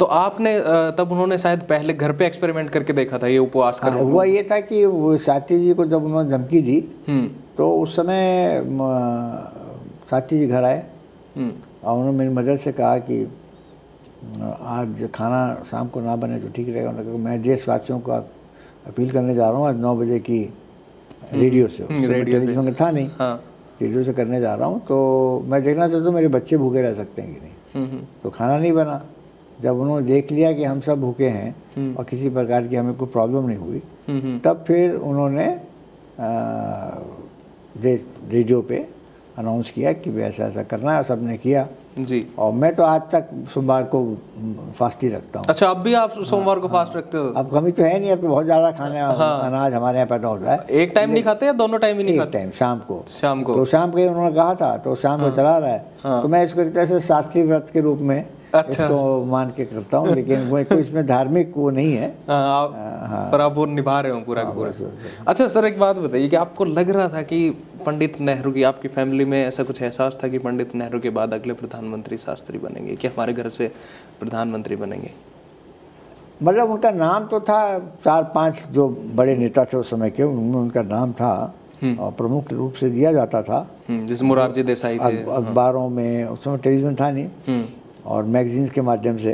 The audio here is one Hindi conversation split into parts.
तो आपने तब उन्होंने शायद पहले घर पे एक्सपेरिमेंट करके देखा था ये उपवास का? हुआ ये था कि वो साथी जी को जब उन्होंने धमकी दी तो उस समय साथी जी घर आए और उन्होंने मेरी मदर से कहा कि आज खाना शाम को ना बने तो ठीक रहेगा। उन्होंने कहा मैं देशवासियों को अपील करने जा रहा हूँ आज 9 बजे की रेडियो से, टेलीविजन था नहीं, रेडियो से करने जा रहा हूँ, तो मैं देखना चाहता हूँ मेरे बच्चे भूखे रह सकते हैं कि नहीं। तो खाना नहीं बना। जब उन्होंने देख लिया कि हम सब भूखे हैं और किसी प्रकार की हमें कोई प्रॉब्लम नहीं हुई, तब फिर उन्होंने रेडियो पे अनाउंस किया कि ऐसा ऐसा करना है। सबने किया जी। और मैं तो आज तक सोमवार को फास्ट ही रखता हूँ। अच्छा, अब भी आप सोमवार को फास्ट रखते हो? अब कमी तो है नहीं, अब तो बहुत ज़्यादा खाने अनाज हमारे यहाँ पैदा होता है। एक टाइम नहीं खाते या दोनों टाइम ही नहीं खाते? एक टाइम, शाम को। तो शाम को उन्होंने कहा था तो शाम को चला रहा है। तो मैं इसको एक तरह से शास्त्रीय व्रत के रूप में इसको मान के करता हूँ, लेकिन वो कोई इसमें धार्मिक वो नहीं है। पर आप वो निभा रहे हो पूरा पूरा। अच्छा सर, एक बात बताइए कि आपको लग रहा था कि पंडित नेहरू की, आपकी फैमिली में ऐसा कुछ एहसास था कि पंडित नेहरू के बाद अगले प्रधानमंत्री शास्त्री बनेंगे, कि हमारे घर से प्रधानमंत्री बनेंगे? मतलब उनका नाम तो था, 4-5 जो बड़े नेता थे उस समय के, उनमें उनका नाम था और प्रमुख रूप से दिया जाता था। जैसे मोरारजी देसाई थे अखबारों में, उस समय टेलीविजन था नहीं और मैगजीन्स के माध्यम से।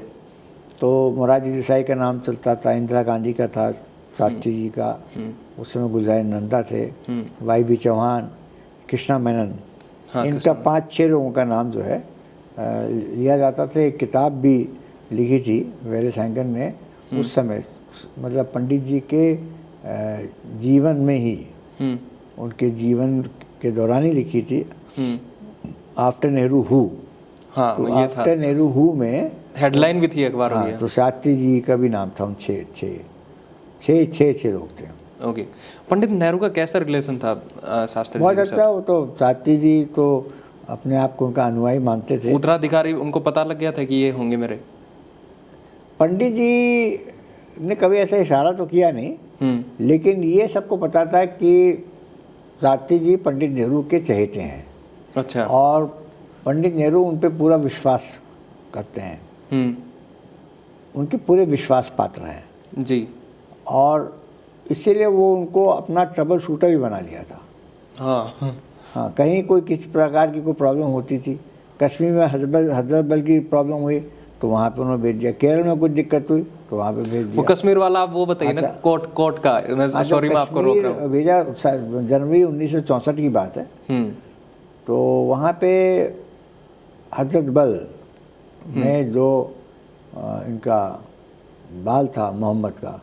तो मोरारजी देसाई का नाम चलता था, इंदिरा गांधी का था, शास्त्री जी का, उस समय गुलजार नंदा थे, YB चौहान, कृष्णा मेनन, इनका 5-6 लोगों का नाम जो है लिया जाता था। एक किताब भी लिखी थी वेले सैंगर ने उस समय, मतलब पंडित जी के जीवन में ही, उनके जीवन के दौरान ही लिखी थी, आफ्टर नेहरू हु। हाँ, तो ये आफ्टर नेहरू हु में हेडलाइन भी थी अखबार में। तो शास्त्री जी का भी नाम था। उन 6 लोग थे। ओके। पंडित नेहरू का कैसा रिलेशन था शास्त्री जी? बहुत अच्छा। वो तो शास्त्री जी तो अपने आप को उनका अनुयायी मानते थे। उत्तराधिकारी उनको पता लग गया था कि ये होंगे मेरे? पंडित जी ने कभी ऐसा इशारा तो किया नहीं, लेकिन ये सबको पता था कि शास्त्री जी पंडित नेहरू के चहेते हैं। अच्छा। और पंडित नेहरू उन पे पूरा विश्वास करते हैं, उनके पूरे विश्वास पात्र हैं जी। और इसीलिए वो उनको अपना ट्रबल शूटर भी बना लिया था। हाँ, कहीं कोई किसी प्रकार की कोई प्रॉब्लम होती थी, कश्मीर में हजरत बल की प्रॉब्लम हुई तो वहाँ पे उन्होंने भेज दिया, केरल में कुछ दिक्कत हुई तो वहाँ पे भेज दिया। वो कश्मीर वाला आप वो बताइए ना, कोर्ट का, सॉरी मैं आपको रोक रहा हूँ। भेजा, जनवरी 1964 की बात है। तो वहाँ पे हजरत बल में जो इनका बाल था मोहम्मद का,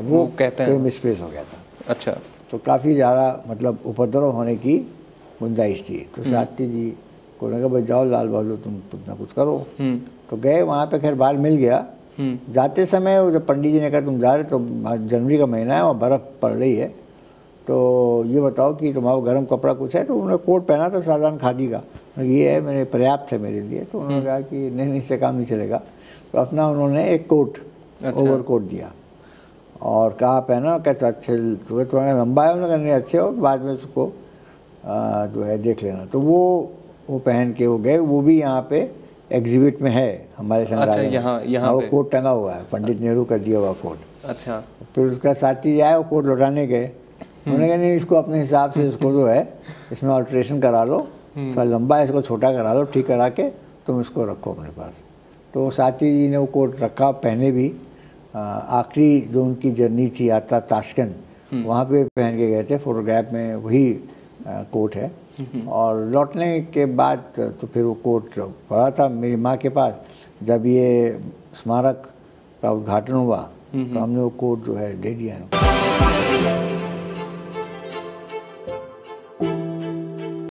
वो कहते हैं मिसप्लेस हो गया था। अच्छा। तो काफ़ी ज़्यादा मतलब उपद्रव होने की गुंजाइश थी। तो शास्त्री जी को लगा भाई जाओ लाल बहादुर तुम कुछ ना कुछ करो। तो गए वहाँ पे, खैर बाल मिल गया। जाते समय जब पंडित जी ने कहा तुम जा रहे, तो जनवरी का महीना है और बर्फ़ पड़ रही है, तो ये बताओ कि तुम्हारा गर्म कपड़ा कुछ है? तो उन्होंने कोट पहना था साधारण खादी का, ये है मेरे पर्याप्त है मेरे लिए। तो उन्होंने कहा कि नहीं, इससे काम नहीं चलेगा। तो अपना उन्होंने एक कोट, ओवर कोट दिया और कहा पहना। कहता अच्छे तुम्हारा लंबा है? उन्होंने कहा नहीं अच्छे हो, बाद में उसको जो है देख लेना। तो वो पहन के वो गए। वो भी यहाँ पे एग्जिबिट में है हमारे संग्रहालय में। यहाँ वो कोट टंगा हुआ है, पंडित नेहरू का दिया हुआ कोट। अच्छा। फिर उसका साथी आया, वो कोट लौटाने गए। उन्होंने कहा नहीं, इसको अपने हिसाब से इसको जो है इसमें अल्ट्रेशन करा लो, थोड़ा लंबा है, इसको छोटा करा लो, ठीक करा के तुम इसको रखो अपने पास। तो साथी जी ने वो कोट रखा, पहने भी। आखिरी जो उनकी जर्नी थी यात्रा ताशकंद, वहाँ पे पहन के गए थे। फोटोग्राफ में वही कोट है। और लौटने के बाद तो फिर वो कोट पड़ा था मेरी माँ के पास। जब ये स्मारक का उद्घाटन हुआ तो हमने वो कोट जो है दे दिया।